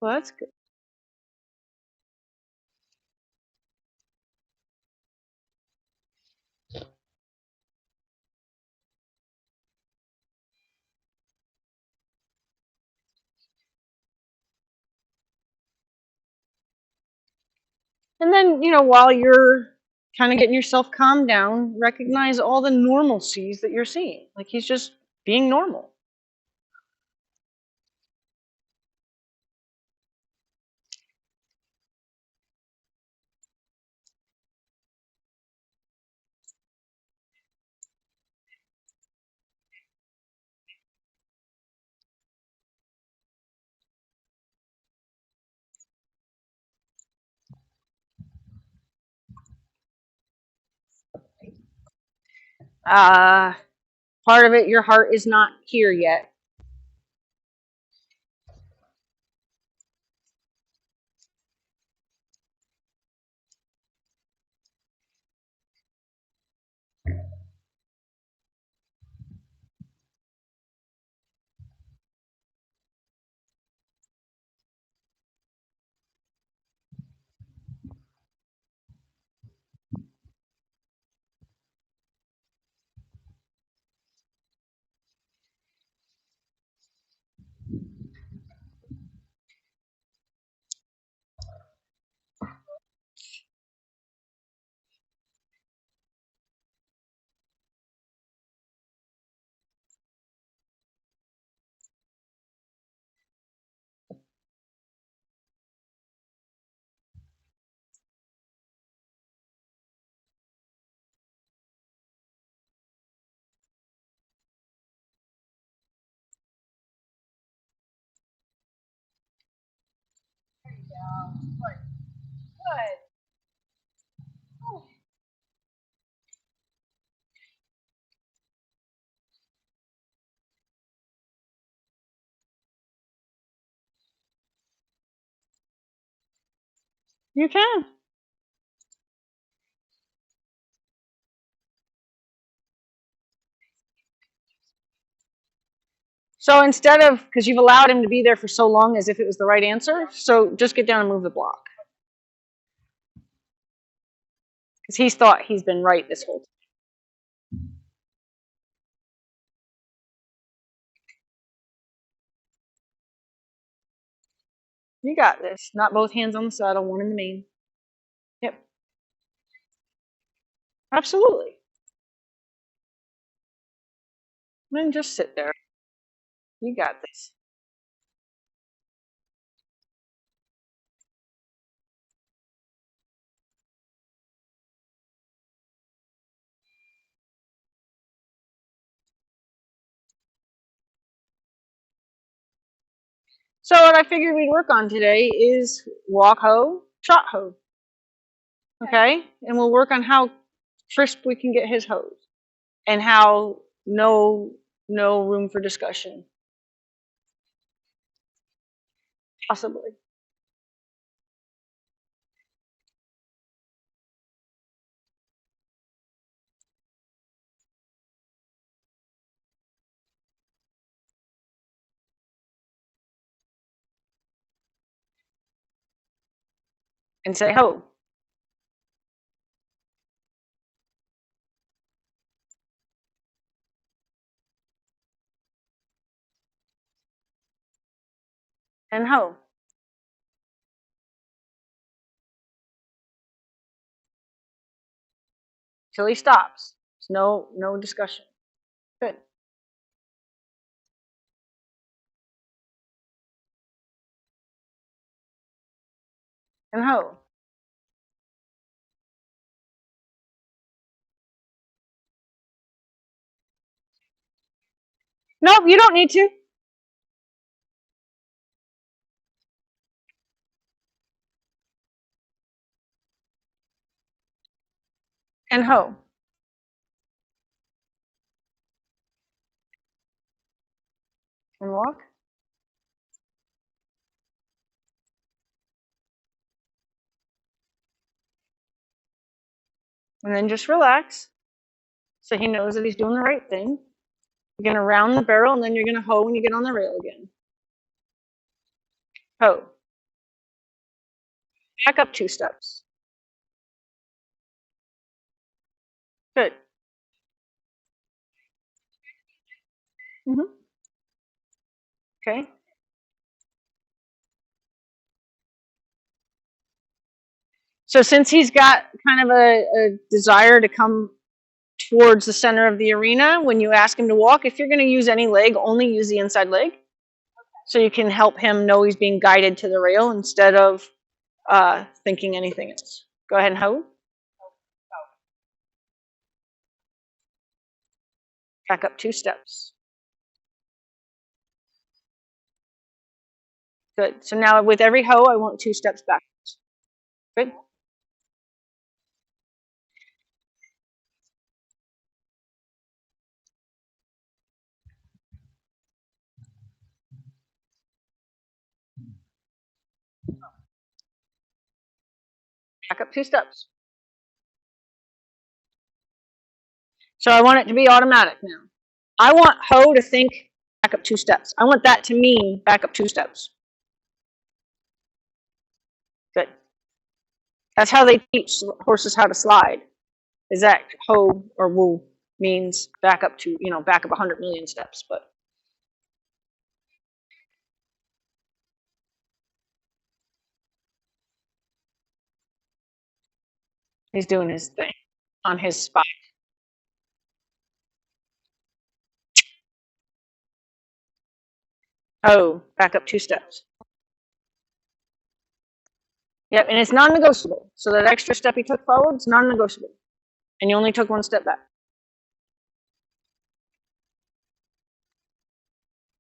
Well, that's good. And then, while you're kind of getting yourself calmed down, recognize all the normalcies that you're seeing. Like he's just being normal. Uh, Part of it, your heart is not here yet. You can. So instead of, because you've allowed him to be there for so long as if it was the right answer, so just get down and move the block. Because he's thought he's been right this whole time. You got this. Not both hands on the saddle, one in the mane. Yep. Absolutely. And then just sit there. You got this. So what I figured we'd work on today is walk hoe, trot hoe. Okay? And we'll work on how crisp we can get his hose and how no room for discussion. Possibly. And say ho. And ho. Till he stops. There's no discussion. Good. And ho. Nope, you don't need to. And ho. And walk. And then just relax. So he knows that he's doing the right thing. You're gonna round the barrel and then you're gonna hoe when you get on the rail again. Ho. Back up 2 steps. Good. Okay. So since he's got kind of a desire to come towards the center of the arena, when you ask him to walk, if you're going to use any leg, only use the inside leg. So you can help him know he's being guided to the rail instead of thinking anything else. Go ahead and hold. Back up 2 steps. Good. So now with every hoe, I want 2 steps backwards. Good. Back up 2 steps. So I want it to be automatic now. I want hoe to think back up 2 steps. I want that to mean back up 2 steps. Good. That's how they teach horses how to slide. Is that hoe or woo means back up to, back up 100 million steps, but he's doing his thing on his spot. Oh, back up 2 steps. Yep, and it's non-negotiable. So that extra step he took forward is non-negotiable. And you only took 1 step back.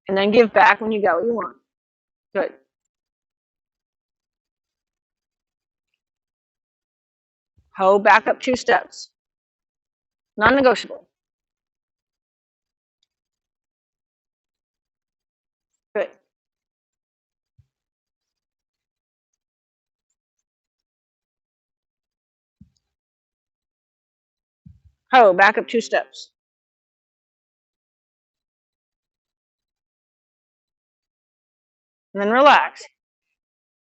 And then give back when you got what you want. Good. Hoe back up 2 steps. Non-negotiable. Good. Hoe back up 2 steps. And then relax.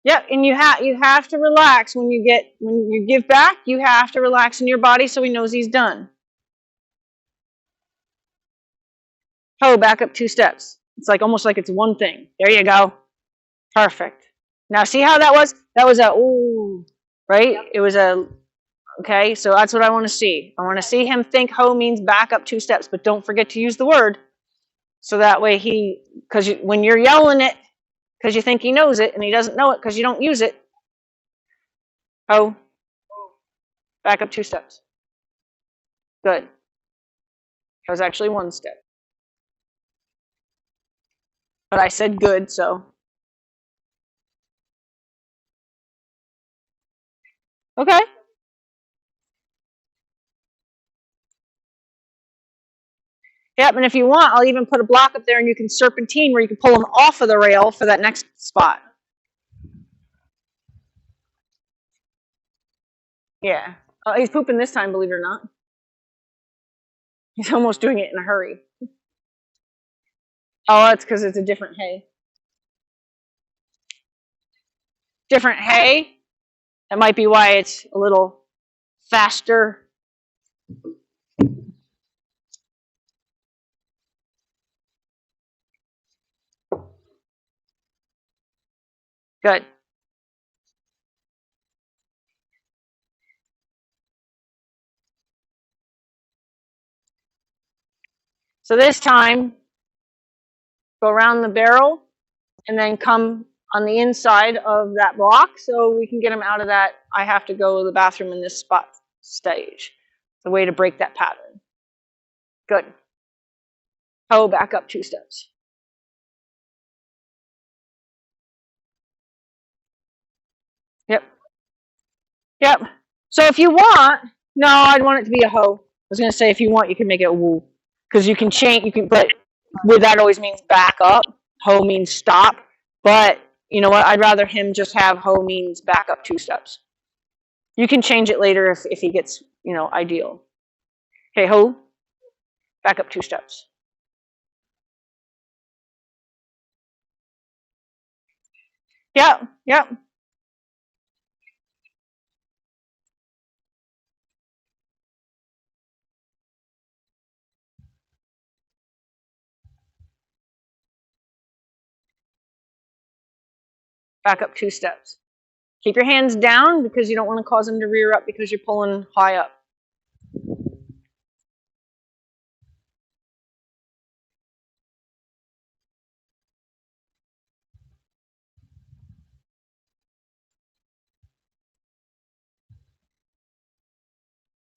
Yep, and you have to relax when you give back. You have to relax in your body so he knows he's done. Hoe back up 2 steps. It's like almost like it's one thing. There you go. Perfect. Now see how that was? That was a ooh, right? Yep. It was a okay. So that's what I want to see. I want to see him think hoe means back up 2 steps, but don't forget to use the word. So that way because when you're yelling it, because you think he knows it and he doesn't know it because you don't use it. Hoe, back up 2 steps. Good. That was actually 1 step. But I said good, so. Okay. Yep, and if you want, I'll even put a block up there and you can serpentine where you can pull him off of the rail for that next spot. Yeah. He's pooping this time, believe it or not. He's almost doing it in a hurry. Oh, that's because it's a different hay. Different hay? That might be why it's a little faster. Good. So this time, go around the barrel and then come on the inside of that block so we can get him out of that I have to go to the bathroom in this spot stage. The way to break that pattern. Good. Hoe back up 2 steps. Yep. Yep. So if you want, no, I'd want it to be a hoe. I was going to say if you want, you can make it a woo. Because you can change, but with that always means back up. Hoe means stop. But you know what? I'd rather him just have hoe means back up 2 steps. You can change it later if he gets, ideal. Okay, hoe, back up 2 steps. Yep, yep. Back up 2 steps. Keep your hands down because you don't want to cause him to rear up because you're pulling high up.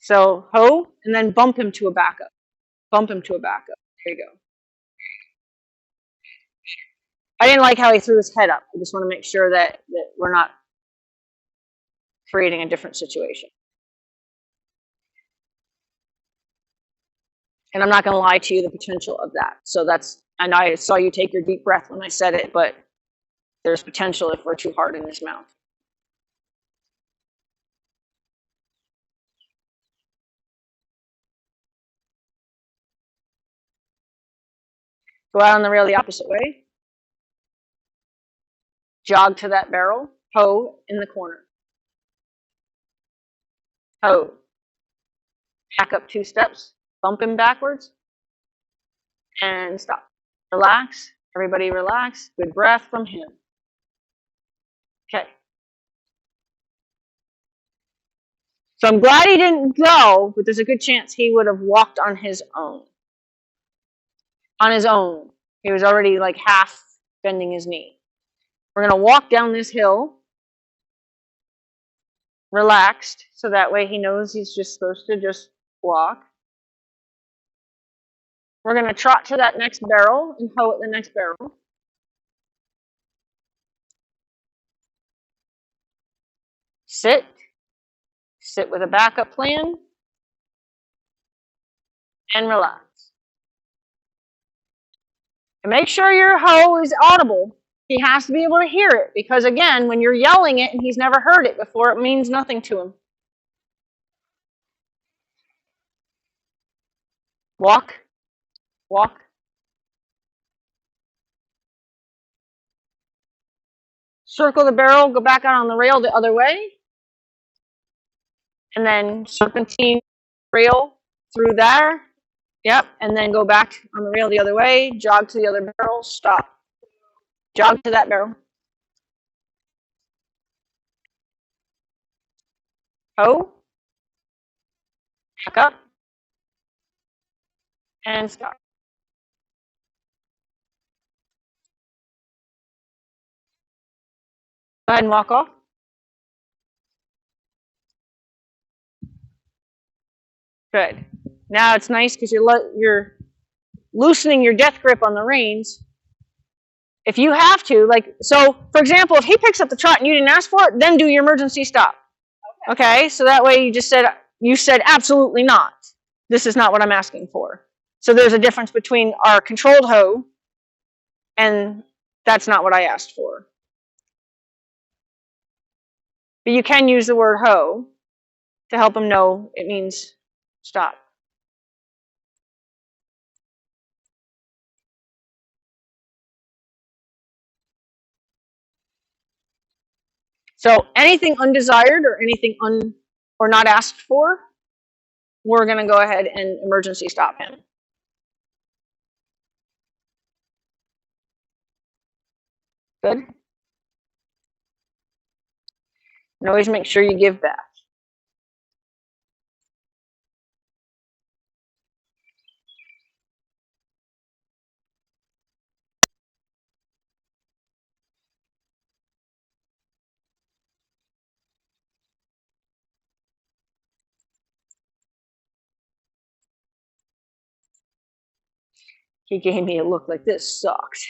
So ho, and then bump him to a backup. Bump him to a backup. There you go. I didn't like how he threw his head up. I just want to make sure that we're not creating a different situation. And I'm not going to lie to you, the potential of that. So that's, and I saw you take your deep breath when I said it, but there's potential if we're too hard in his mouth. Go out on the rail the opposite way. Jog to that barrel. Ho in the corner. Ho. Back up 2 steps. Bump him backwards. And stop. Relax. Everybody relax. Good breath from him. Okay. So I'm glad he didn't go, but there's a good chance he would have walked on his own. On his own. He was already like half bending his knee. We're going to walk down this hill relaxed, so that way he knows he's just supposed to just walk. We're going to trot to that next barrel and hoe at the next barrel. Sit. Sit with a backup plan. And relax. And make sure your hoe is audible. He has to be able to hear it, because again, when you're yelling it and he's never heard it before, it means nothing to him. Walk. Walk. Circle the barrel, go back out on the rail the other way. And then serpentine rail through there. Yep, and then go back on the rail the other way, jog to the other barrel, stop. Jog to that barrel. Ho. Back up. And stop. Go ahead and walk off. Good. Now it's nice because you're loosening your death grip on the reins. If you have to, like, so for example, if he picks up the trot and you didn't ask for it, then do your emergency stop. Okay, so that way you said absolutely not. This is not what I'm asking for. So there's a difference between our controlled hoe and that's not what I asked for. But you can use the word hoe to help them know it means stop. So anything undesired or anything or not asked for, we're going to go ahead and emergency stop him. Good. And always make sure you give back. He gave me a look like this sucks.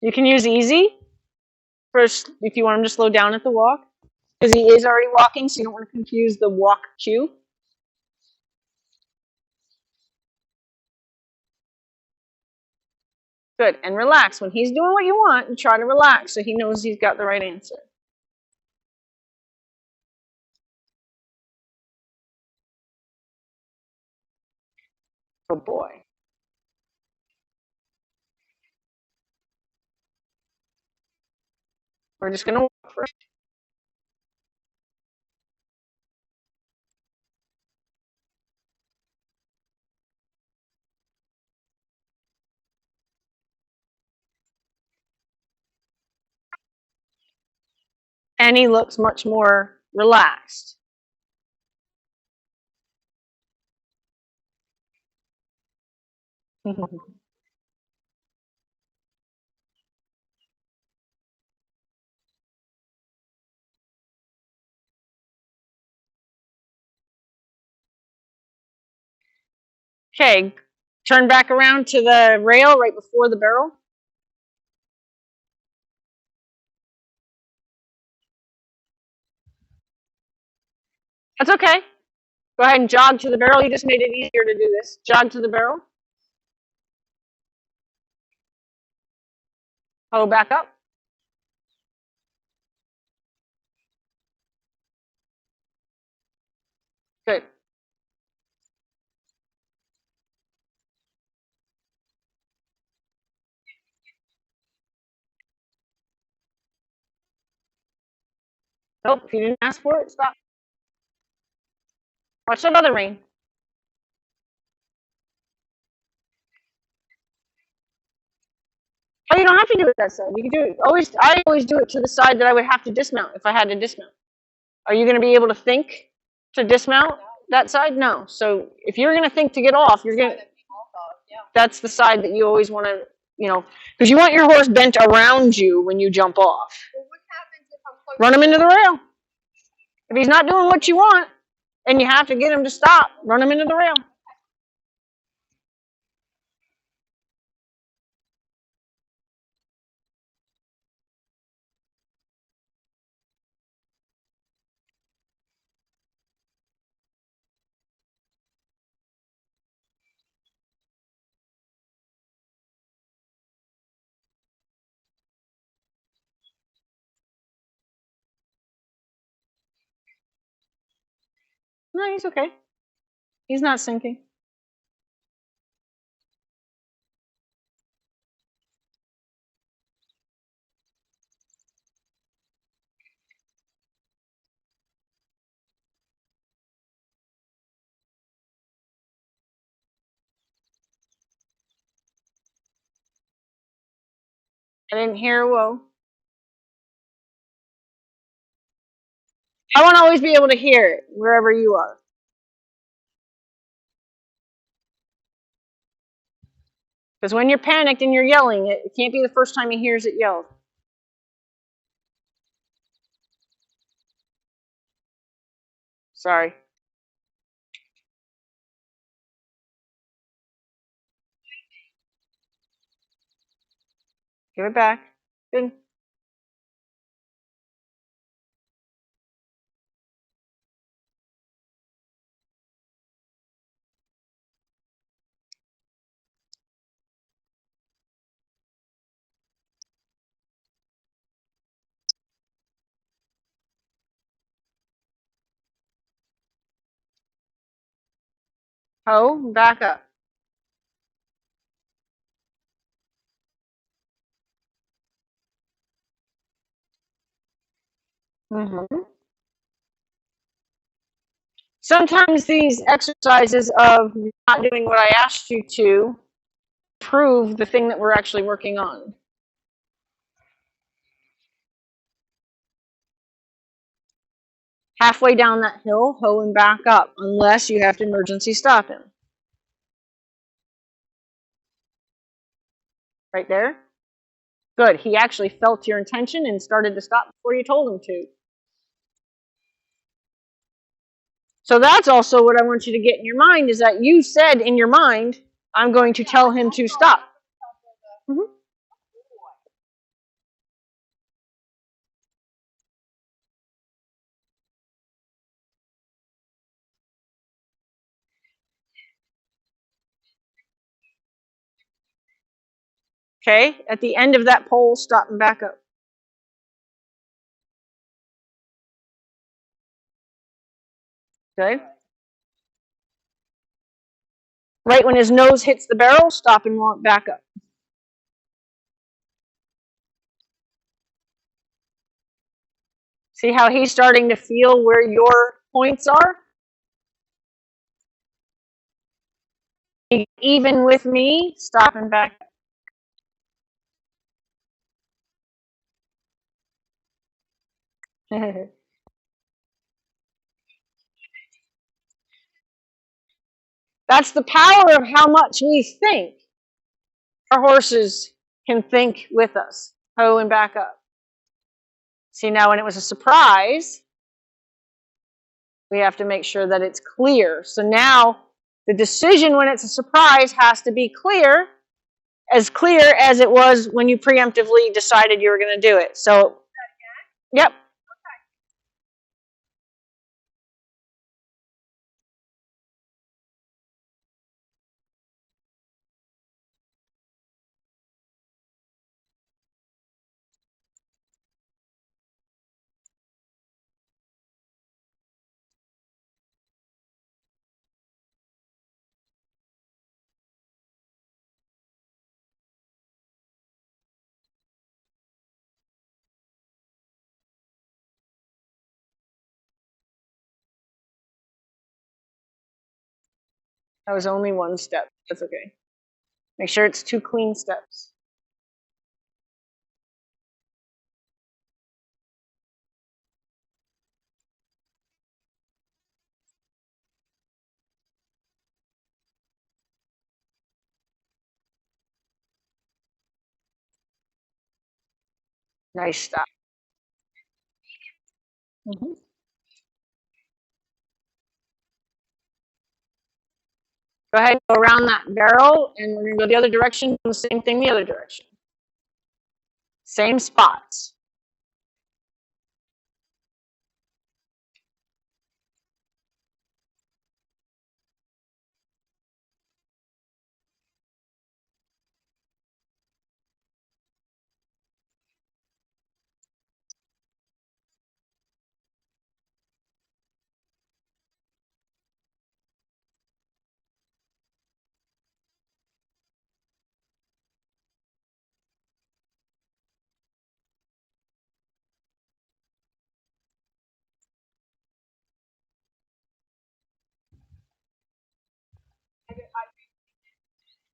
You can use easy first if you want him to slow down at the walk, because he is already walking, so you don't want to confuse the walk cue. Good, and relax. When he's doing what you want, you try to relax so he knows he's got the right answer. Good boy. We're just gonna walk first. And he looks much more relaxed. Okay, turn back around to the rail right before the barrel. That's okay. Go ahead and jog to the barrel. You just made it easier to do this. Jog to the barrel. Hoe back up. Good. Nope, if you didn't ask for it, stop. Watch that other ring. Oh, you don't have to do it that side. You can do it always. I always do it to the side that I would have to dismount if I had to dismount. Are you going to be able to think to dismount that side? No. So if you're going to think to get off, you're going to. That's the side that you always want to, because you want your horse bent around you when you jump off. Run him into the rail. If he's not doing what you want, and you have to get him to stop, run him into the rail. No, he's okay. He's not sinking. I didn't hear a whoa. I want to always be able to hear it wherever you are. Because when you're panicked and you're yelling, it can't be the first time he hears it yelled. Sorry. Give it back. Good. Ho, back up. Mm-hmm. Sometimes these exercises of not doing what I asked you to prove the thing that we're actually working on. Halfway down that hill, hoe and back up, unless you have to emergency stop him. Right there. Good. He actually felt your intention and started to stop before you told him to. So that's also what I want you to get in your mind is that you said in your mind, I'm going to tell him to stop. Mm-hmm. Okay, at the end of that pole, stop and back up. Good. Right when his nose hits the barrel, stop and walk back up. See how he's starting to feel where your points are? Even with me, stop and back up. That's the power of how much we think. Our horses can think with us. Ho and back up. See, now when it was a surprise, we have to make sure that it's clear. So now the decision when it's a surprise has to be clear as it was when you preemptively decided you were going to do it. So, yep. That was only one step. That's okay. Make sure it's 2 clean steps. Nice stop. Mm-hmm. Go ahead and go around that barrel, and we're going to go the other direction, do the same thing the other direction. Same spots.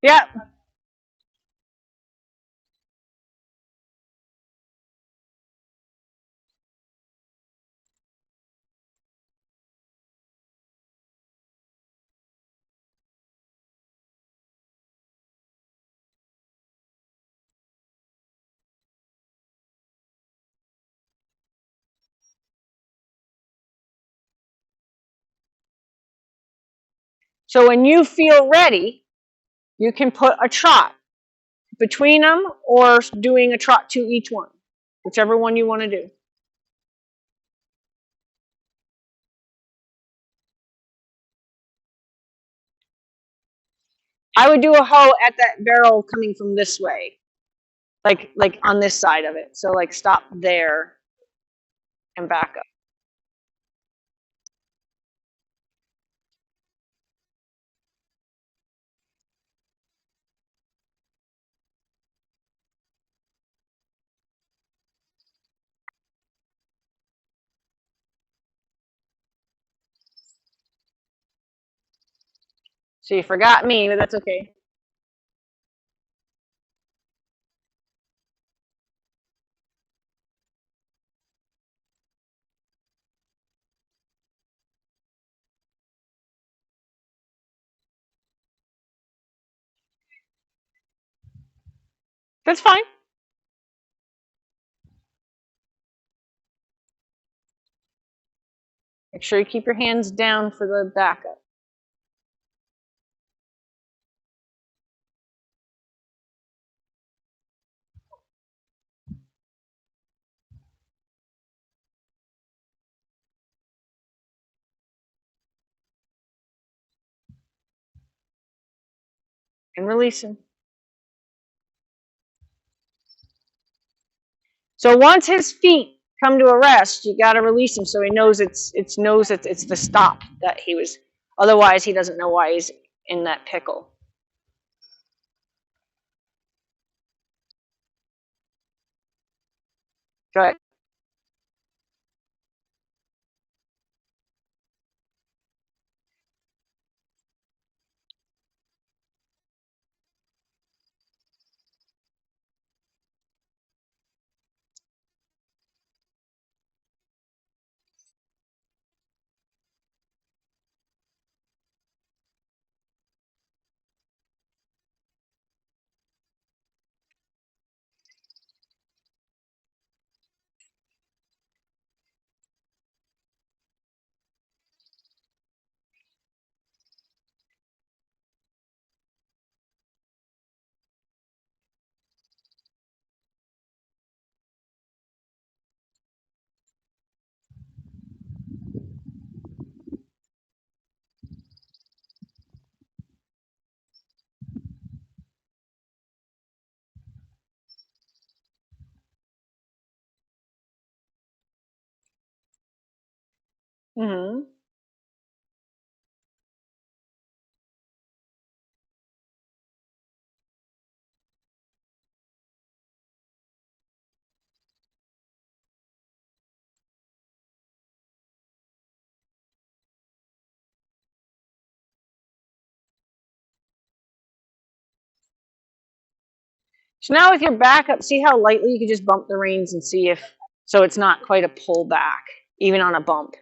Yep. So when you feel ready, you can put a trot between them or doing a trot to each one, whichever one you want to do. I would do a hoe at that barrel coming from this way, like on this side of it. So like stop there and back up. So you forgot me, but that's okay. That's fine. Make sure you keep your hands down for the backup. And release him. So once his feet come to a rest, you got to release him so he knows it's the stop that he was. Otherwise, he doesn't know why he's in that pickle. Good. Mm-hmm. So now with your backup, see how lightly you can just bump the reins and see if, so it's not quite a pull back, even on a bump.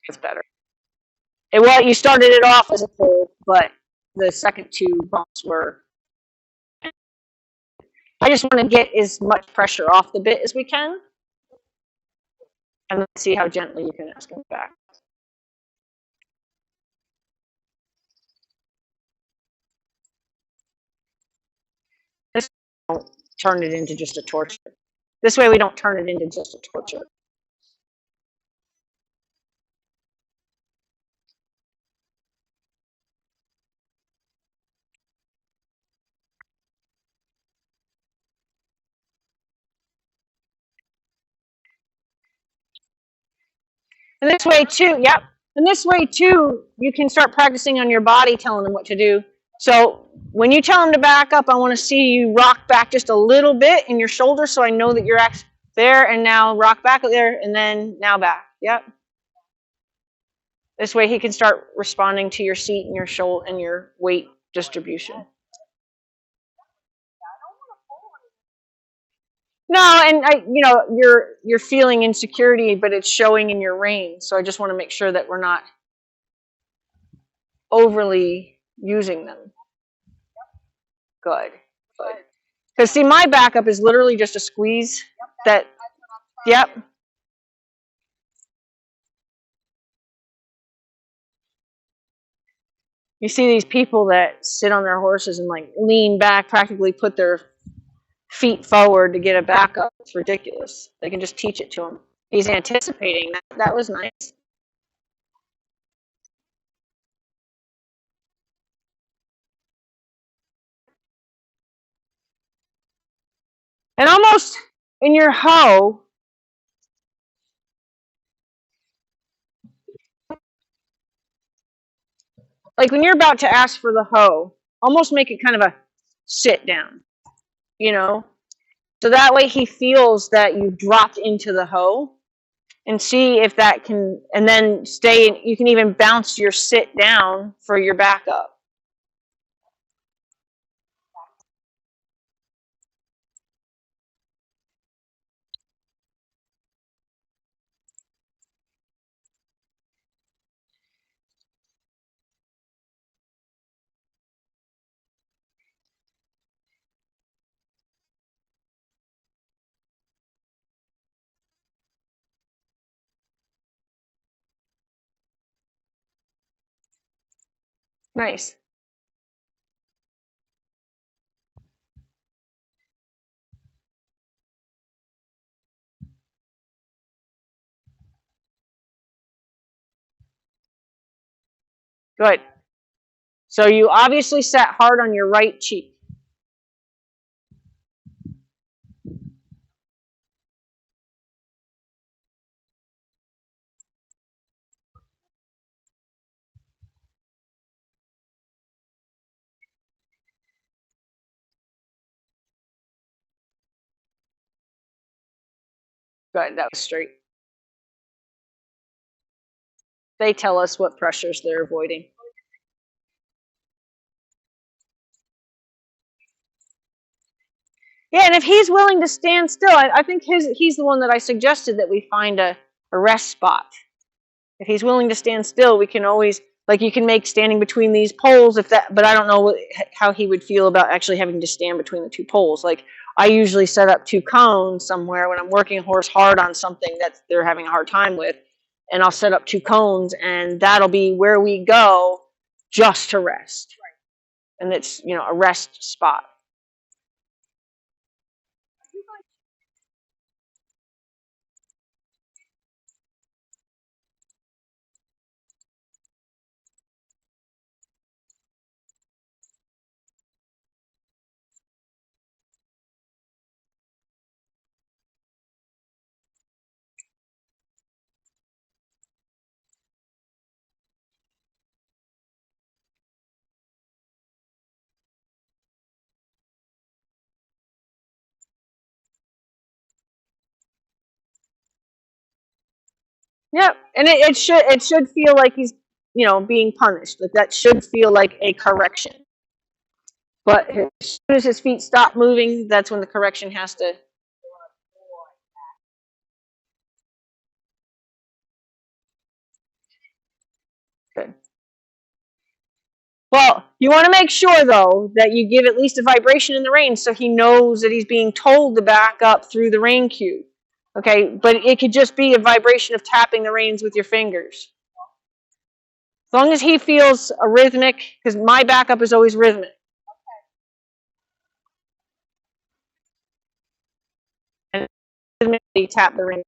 It's better. You started it off as a pull, but the second two bumps were, I just want to get as much pressure off the bit as we can, and let's see how gently you can ask him back. This way we don't turn it into just a torture. This way we don't turn it into just a torture. And this way too, yep. And this way too, you can start practicing on your body, telling them what to do. So when you tell them to back up, I want to see you rock back just a little bit in your shoulder, so I know that you're actually there. And now rock back there, and then now back. Yep. This way he can start responding to your seat and your shoulder and your weight distribution. No, and you're feeling insecurity, but it's showing in your range. So I just want to make sure that we're not overly using them. Good. Good. Because see, my backup is literally just a squeeze. That. Yep. You see these people that sit on their horses and like lean back, practically put their feet forward to get a backup. It's ridiculous. They can just teach it to him. He's anticipating that. That was nice. And almost in your hoe, like when you're about to ask for the hoe, almost make it kind of a sit down, you know? So that way he feels that you dropped into the hoe, and see if that can, and then stay, you can even bounce your sit down for your backup. Nice. Good. So you obviously sat hard on your right cheek. Good, that was straight. They tell us what pressures they're avoiding. Yeah, and if he's willing to stand still, I think he's the one that I suggested that we find a rest spot. If he's willing to stand still, we can always, like, you can make standing between these poles if that, but I don't know how he would feel about actually having to stand between the two poles. Like, I usually set up 2 cones somewhere when I'm working a horse hard on something that they're having a hard time with, and I'll set up 2 cones, and that'll be where we go just to rest. And it's, a rest spot. Yep, and it should feel like he's being punished. Like that should feel like a correction. But as soon as his feet stop moving, that's when the correction has to. Good. Well, you want to make sure though that you give at least a vibration in the reins so he knows that he's being told to back up through the rein cue. Okay, but it could just be a vibration of tapping the reins with your fingers. As long as he feels a rhythmic, because my backup is always rhythmic. And rhythmically tap the reins.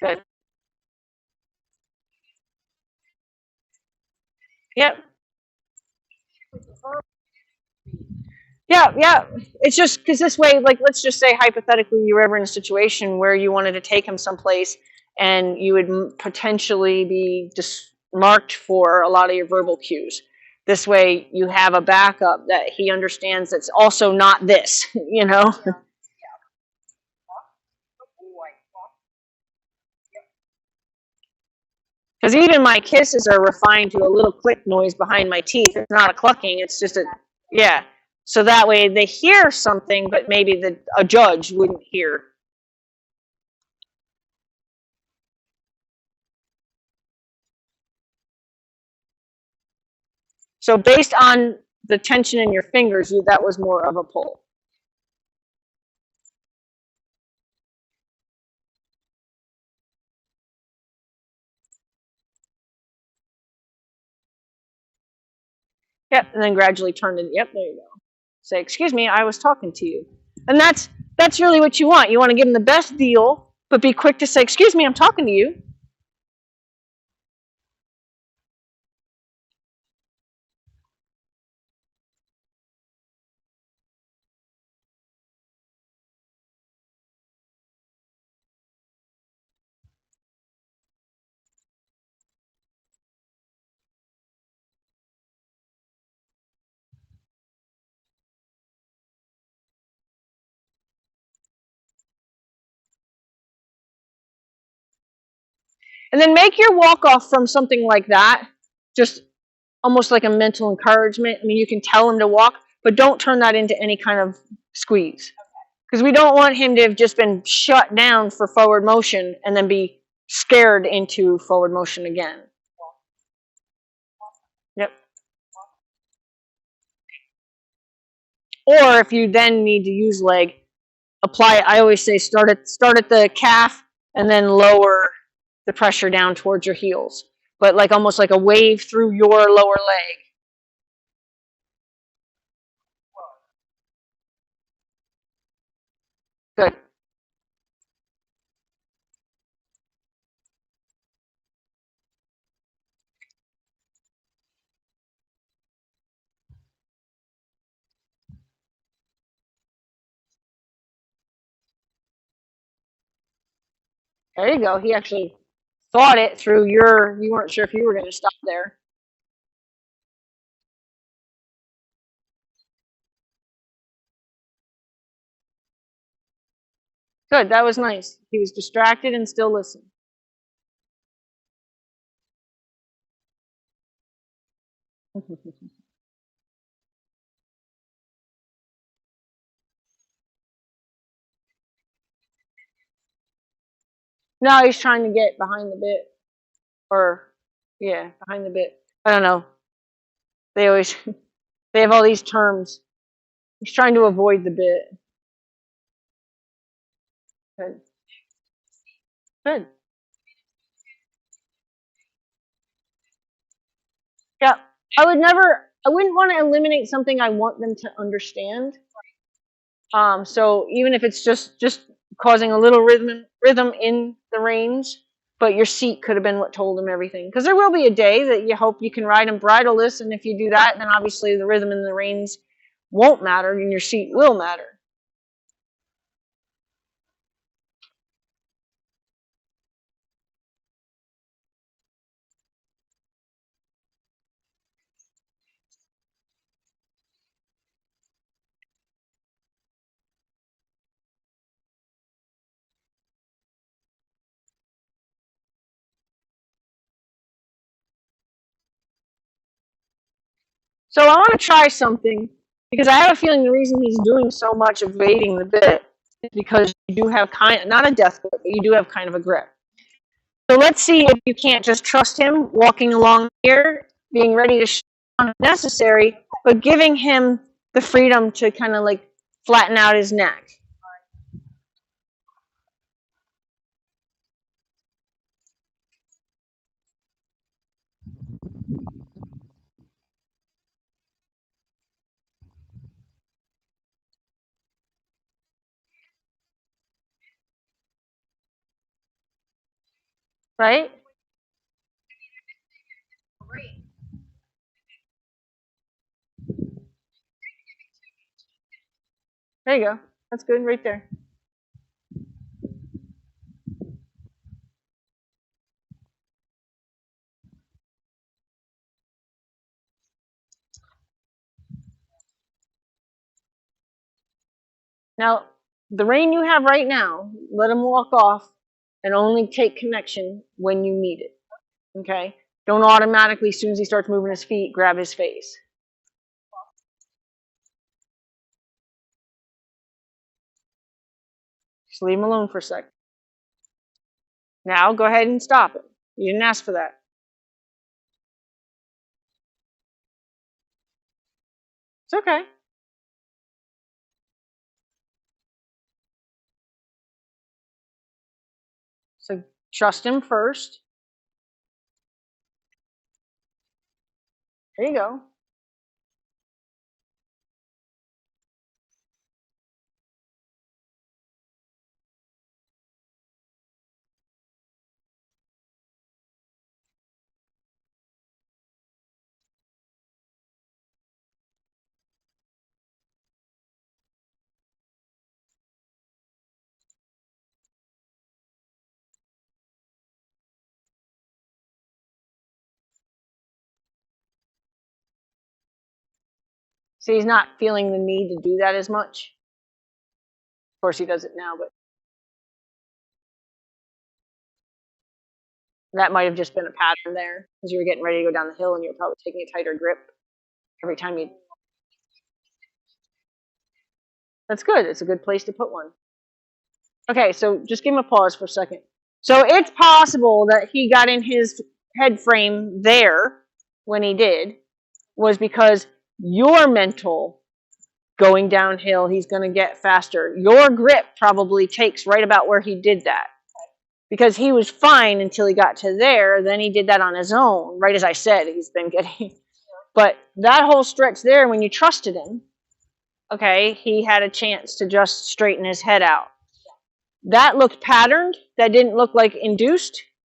Good. Yep. Yeah, yeah. It's just because this way, like, let's just say hypothetically you were ever in a situation where you wanted to take him someplace and you would potentially be just marked for a lot of your verbal cues. This way you have a backup that he understands that's also not this, Because even my kisses are refined to a little click noise behind my teeth. It's not a clucking, it's just yeah. So that way they hear something, but maybe a judge wouldn't hear. So based on the tension in your fingers, that was more of a pull. Yep, and then gradually turn it. Yep, there you go. Say, excuse me, I was talking to you. And that's really what you want. You want to give them the best deal, but be quick to say, excuse me, I'm talking to you. And then make your walk off from something like that just almost like a mental encouragement. I mean, you can tell him to walk, but don't turn that into any kind of squeeze. Because we don't want him to have just been shut down for forward motion and then be scared into forward motion again. Yep. Or if you then need to use leg, apply. I always say start at the calf and then lower the pressure down towards your heels, but like almost like a wave through your lower leg. Good. There you go. He actually thought it through your. You weren't sure if you were going to stop there. Good, that was nice. He was distracted and still listened. No, he's trying to get behind the bit. Or, yeah, behind the bit. I don't know. They always, they have all these terms. He's trying to avoid the bit. Good. Good. Yeah. I wouldn't want to eliminate something I want them to understand. So even if it's just causing a little rhythm in the reins, but your seat could have been what told him everything. Because there will be a day that you hope you can ride him bridleless, and if you do that, then obviously the rhythm in the reins won't matter, and your seat will matter. So I want to try something because I have a feeling the reason he's doing so much evading the bit is because you do have not a death grip, but you do have kind of a grip. So let's see if you can't just trust him walking along here, being ready to shoot if necessary, but giving him the freedom to kind of like flatten out his neck. Right? There you go. That's good right there. Now, the rein you have right now, let him walk off and only take connection when you need it. Okay? Don't automatically, as soon as he starts moving his feet, grab his face. Just leave him alone for a second. Now, go ahead and stop it. You didn't ask for that. It's okay. So trust him first. There you go. See, he's not feeling the need to do that as much. Of course, he does it now, but that might have just been a pattern there as you were getting ready to go down the hill and you're probably taking a tighter grip every time you. That's good. It's a good place to put one. Okay, so just give him a pause for a second. So it's possible that he got in his head frame there when he did was because your mental going downhill, he's going to get faster. Your grip probably takes right about where he did that. Because he was fine until he got to there. Then he did that on his own. Right as I said, he's been getting. But that whole stretch there, when you trusted him, okay, he had a chance to just straighten his head out. That looked patterned. That didn't look like induced.